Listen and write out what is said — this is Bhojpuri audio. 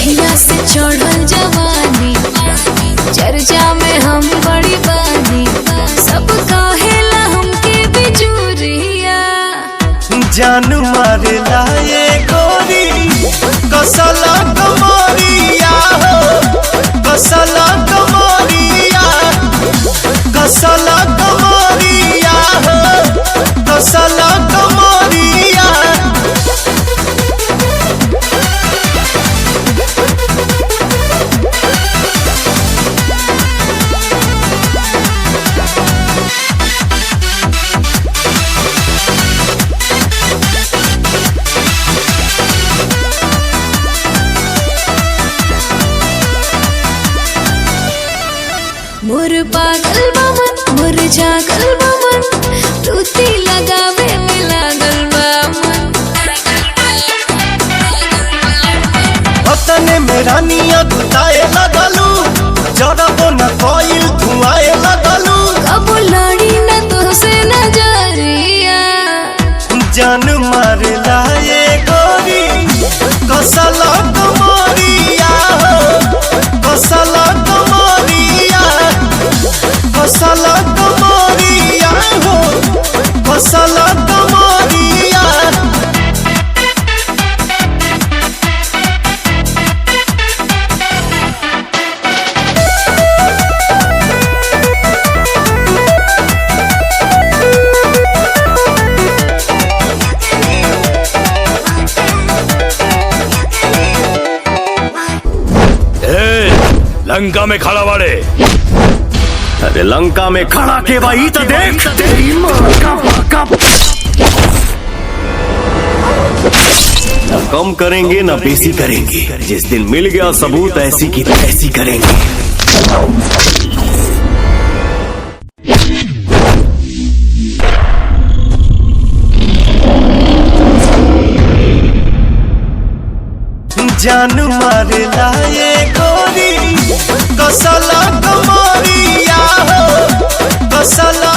जहिया से चढ़ल जवानी, चर्चा में हम बड़ी बानी, सब कहेला हमके बिजुरिया। जान मारेला ये गोरी कसला कमरिया हो, कसला कमरिया, कसला कमरिया हो, कसला कमरिया। मोर पागल बमन, मोर जागल बमन, टूटी लगावे में लागल बामन। हतने में रानिया गुताए लगलू, जरबो न कोइल धुआए लगलू। कब लड़ी न तो से नजरिया। जान मारेला ये गोरी कसला कमरिया हो, कसला कमरिया, कसला कमरिया हो, कसला कमरिया। लंका में खड़ा वाले। अरे लंका में खड़ा के भाई तो देख तेरी मां का न कम करेंगे न बेसी करेंगे, जिस दिन मिल गया सबूत ऐसी की तैसी करेंगे। जान मारेला ये गोरी कसला कमरिया हो, कसला